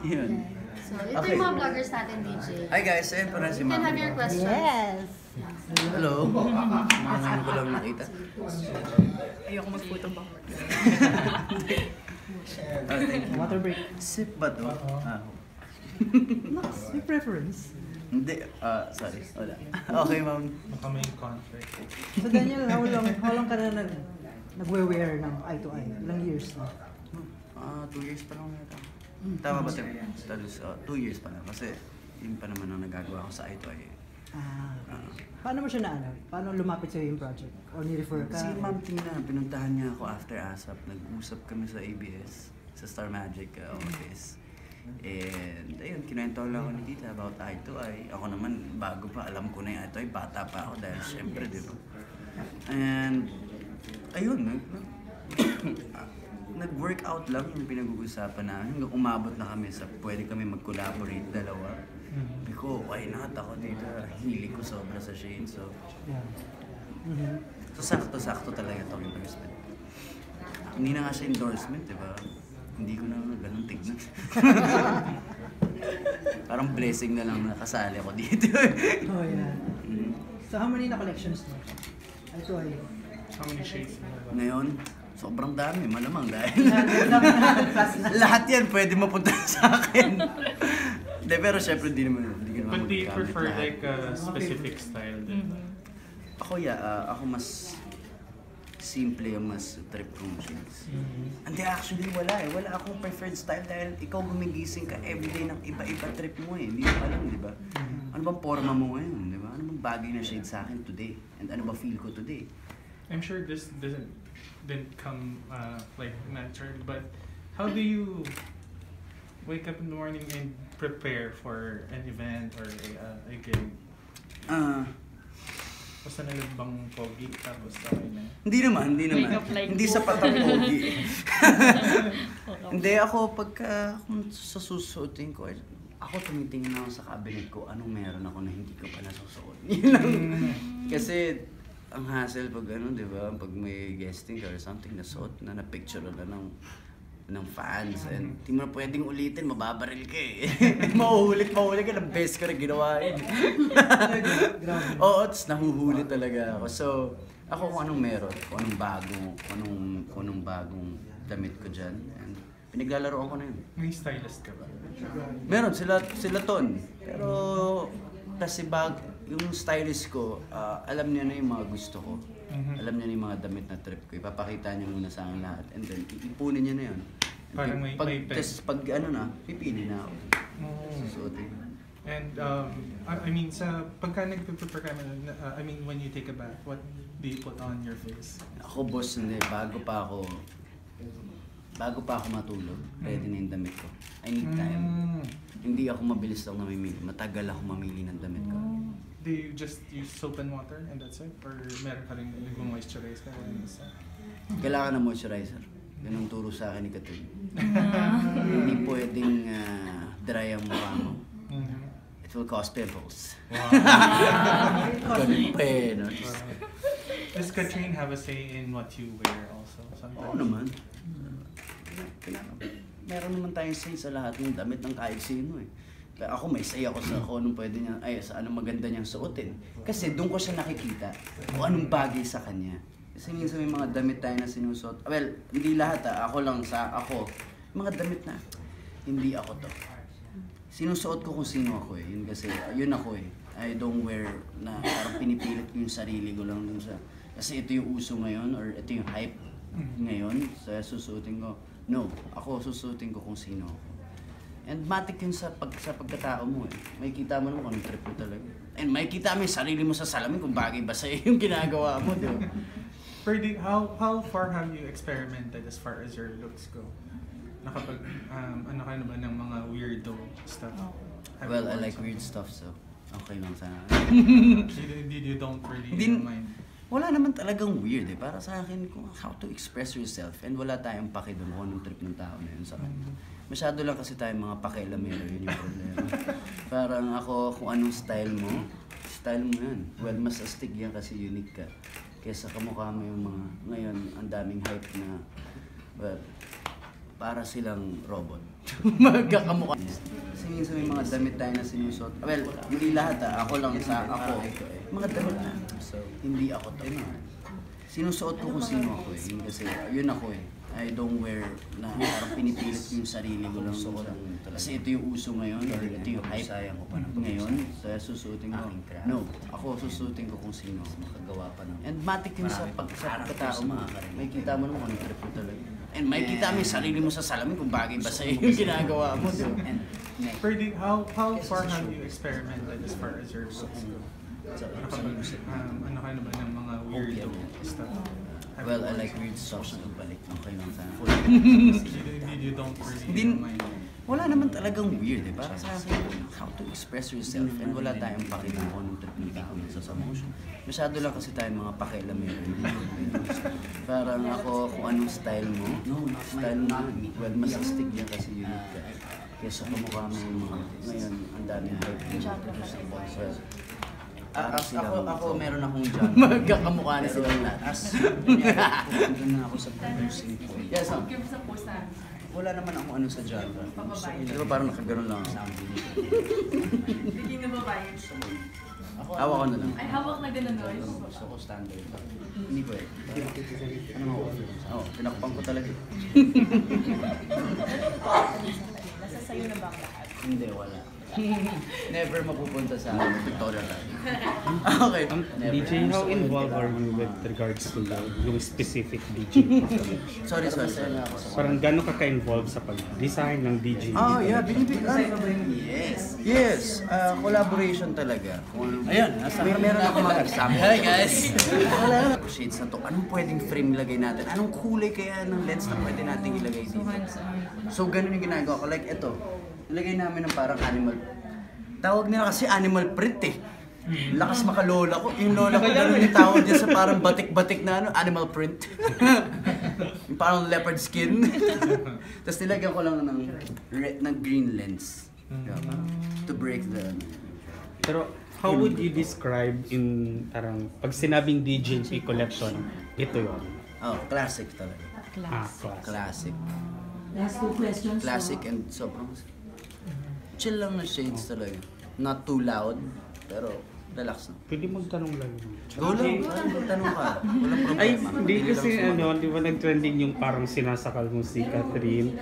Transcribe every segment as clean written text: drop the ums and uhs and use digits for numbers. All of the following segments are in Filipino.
Yun. So, ito yung mga vloggers natin, DJ. Hi guys, ayun po na si You can Ma'am. have your questions. Yes! Hello. Ngayon ko lang nakita. Ayoko mag-photo ba? Thank you. Water break. Sip ba to? Next, may preference. Hindi. Sorry. Wala. Okay, ma'am. Baka may conflict. So Daniel, how long ka na nagwe-wear ng eye to eye? Ilang years na? 2 years pa lang nata. Tama ba ito? Status, 2 years pa lang. Kasi yun pa naman ang nagagawa ko sa eye to eye. Paano mo siya na ano? Paano lumapit sa'yo yung project? O ni-refer ka? Si Ma'am Tina, pinuntahan niya ako after ASAP. Nag-usap kami sa ABS, sa Star Magic office. And ayun, kinuwento lang ako ni Tita about eye to eye. Ako naman, bago pa, alam ko na yung eye to eye. Bata pa ako dahil syempre, di ba? And ayun, nag-workout lang yung pinag-uusapan namin. Hanggang umabot na kami sa pwede kami mag-collaborate dalawa. Because why not? Ako dito, hilig ko sobra sa Shane. So, so sakto-sakto talaga itong endorsement. Hindi na nga siya endorsement, di ba? Hindi ko na ganun tignan. Parang blessing na lang nakasali ako dito. Oh, yeah. So how many na collections mo? Eye to eye. How many shades mo ba? Ngayon, sobrang dami, malamang dahil lahat yan pwede mapunta sa akin. De, pero syempre di naman But do you magagamit prefer lahat. like a specific style din? Ako ako mas simple yung mas trip kong shades. Hindi, actually wala eh. Wala akong preferred style dahil ikaw gumigising ka everyday ng iba-iba trip mo eh. Hindi mo alam, di ba? Ano bang forma mo ngayon, di ba? Ano bang bagay na shade sa akin today? And ano ba feel ko today? I'm sure this didn't come like natural, but how do you wake up in the morning and prepare for an event or a gig? Basta na bang pogi tapos okay na? Hindi naman. Hindi sapat ang pogi. Hindi ako kung susuotin ko, ako tumitingin ako sa cabinet ko, anong meron ako na hindi ko pa nasusuot. Yun lang. Kasi ang hassle pag di ba? Pag may guesting or something, nasuot na picture na ng fans and di mo na pwedeng ulitin, mababaril ka eh. Mauhulit ka, ng best ko na ginawa yun. Oo, tapos nahuhuli talaga ako. So, ako kung anong meron, kung anong bagong damit ko dyan. And pinaglalaroan ko na yun. May stylist ka ba? Meron, sila ton. Pero kasi yung stylist ko, alam niya na yung mga gusto ko. Alam niya na yung mga damit na trip ko. Ipapakita niya muna sa akin lahat. And then, iipunin niya na yun. Parang may pen. Pag pipili na ako. Susuotin. And I mean, pagka nag-prepare ka I mean, when you take a bath, what do you put on your face? Ako boss, hindi. Bago pa ako matulog, ready na yung damit ko. I need time. Hindi ako mabilis lang namimili. Matagal ako mamili ng damit ko. Do you just use soap and water and that's it? Or meron ka rin nag-moisturize ka? Kailangan ng moisturizer. Ganun turo sa akin ni Katoy. Hindi pwedeng dry ang mukha mo. It will cause pimples. Ganun pa eh. No? Does Katrine have a say in what you wear also? Oo naman. Meron naman tayong say sa lahat ng damit ng kahit sino eh. Kaya ako may say ako sa anong pwede niya, sa anong maganda niyang suotin. Kasi doon ko siya nakikita kung anong bagay sa kanya. Kasi minsan may mga damit tayo na sinusuot. Well, hindi lahat ako lang sa ako. Mga damit na hindi ako to. Sinusuot ko kung sino ako eh. Yun kasi, yun ako eh. I don't wear na parang pinipilit ko yung sarili ko lang dun sa... Kasi ito yung uso ngayon or ito yung hype ngayon. So susuotin ko. No, ako susuotin ko kung sino ako. And matik yun sa pagkatao mo eh. Makikita mo naman kung anong trip mo talaga. And makikita mo yung sarili mo sa salamin kung bagay ba sa'yo yung ginagawa mo, di ba? Ferdy, how far have you experimented as far as your looks go? Nakapag, ano ka na ba ng mga weirdo stuff? Well, I like weird stuff, so okay lang sana. You don't really mind? Wala naman talagang weird eh. Para sa akin, kung how to express yourself. And wala tayong paki doon kung anong trip ng tao na yun sa kanya. Masyado lang kasi tayong mga pakialamero, yun yung problema. Parang ako, kung anong style mo yan. Well, mas astig yan kasi unique ka. Kesa kamukha mo yung mga, ngayon, ang daming hype na, well, para silang robot. Magkakamukha. Kasi minsan may mga damit tayo na sinusuot. Well, hindi lahat ako lang sa ako. Mga damit na. Hindi ako to. Sinusuot ko kung sino ako eh. Kasi yun ako eh. I don't wear na parang pinipilit yung sarili ko lang suot. Kasi ito yung uso ngayon, or ito yung hype ngayon. So susuotin ko. No, ako susuotin ko kung sino. Makagawa pa ng. And matik yun sa pagkatao mo. May kita mo naman kung trip mo talaga. And may kita mo yung sarili mo sa salamin kung bagay ba sa'yo yung ginagawa mo. Ferdy, how far have you experimented as far as your looks go? Ano ka na ba ng mga weirdo stuff? Well, I like weird stuff na balik. Okay lang sana. You don't really Hindi, mind. wala naman talagang weird eh. Para sa akin, how to express yourself. And wala tayong pakita kung anong trip ng tao sa motion. Masyado lang kasi tayong mga pakialamero. Parang ako, kung anong style mo. Style mo, well, masastig yan kasi unique ka. Kesa kamukha mo yung mga, ngayon, ang daming hype. Ako meron akong genre. Magkakamukha na silang lahat. Doon na ako sa producing po. Yes, ma'am. Wala naman ako ano sa genre. Di ba parang nakaganon lang ako? Hindi na babayad. Hawak ko na lang. Ay, hawak na gano'n. Gusto ko standard. Hindi ko eh. Ano mo? Oo, pinakpang ko talaga. Nasa sayo na ba ang lahat? Hindi, wala. Never mapupunta sa Victoria Garden. Okay. Never. DJ, how involved are you with regards to yung specific DJ? Sorry. Parang gano'n ka ka-involved sa pag-design ng DJ? Oh, yeah. Yes. Collaboration talaga. Ayan. Meron ako mga example. Hi, guys. Shades na to. Anong pwedeng frame lagay natin? Anong kulay kaya ng lens na pwede natin ilagay dito? So, ganun yung ginagawa ko. Like, ito. Ilagay namin ng parang animal. Tawag nila kasi animal print eh. Lakas makalola ko. Yung lola ko ganun yung tawag niya sa parang batik-batik na animal print. Yung parang leopard skin. Tapos nilagyan ko lang ng green lens. To break the... Pero how would you describe in parang pag sinabing DJP collection, ito yun? Oh, classic talaga. Classic. Classic. Last 2 questions. Classic and sobrang chill lang na shades talaga. Not too loud, pero relax na. Pwede magtanong lang. Go lang, tanong ka. Walang problema. Ay, hindi kasi di ba nag-trending yung parang sinasakal mo si Catherine?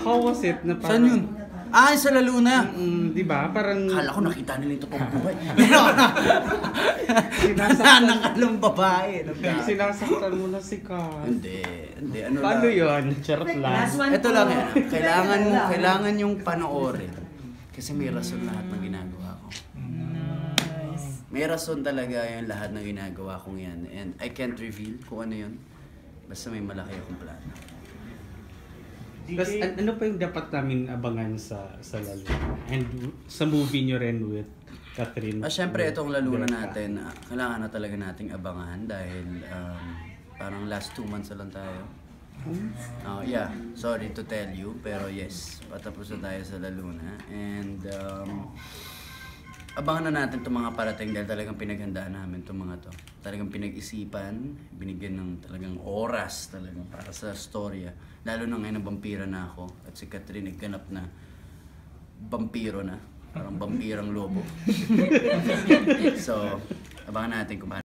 How was it na parang... Saan yun? Ah, sa Laluna. Di ba? Parang... Kala ko nakita nila yung totoong buhay. Sinasaktan babae. Sinasaktan mo na si Kat. Hindi. Ano Paano lang? yun? Charot lang. Last one Ito po. lang yan. Kailangan yung panoorin. Kasi may rason lahat ng ginagawa ko. May rason talaga yung lahat ng ginagawa kong yan. And I can't reveal kung ano yun. Basta may malaki akong plano. Tapos ano pa yung dapat namin abangan sa Laluna? And sa movie nyo rin with Catherine? Siyempre, itong Laluna natin, kailangan na talaga nating abangan dahil parang last 2 months na lang tayo. Yeah, sorry to tell you, pero yes, patapos na tayo sa Laluna. And abangan na natin itong mga parating dahil talagang pinaghandaan namin itong mga to. Talagang pinag-isipan, binigyan ng talagang oras talagang para sa storya. Lalo na ngayon na vampira na ako at si Catherine nagganap na vampiro na. Parang vampirang lobo. So, abangan natin kung paano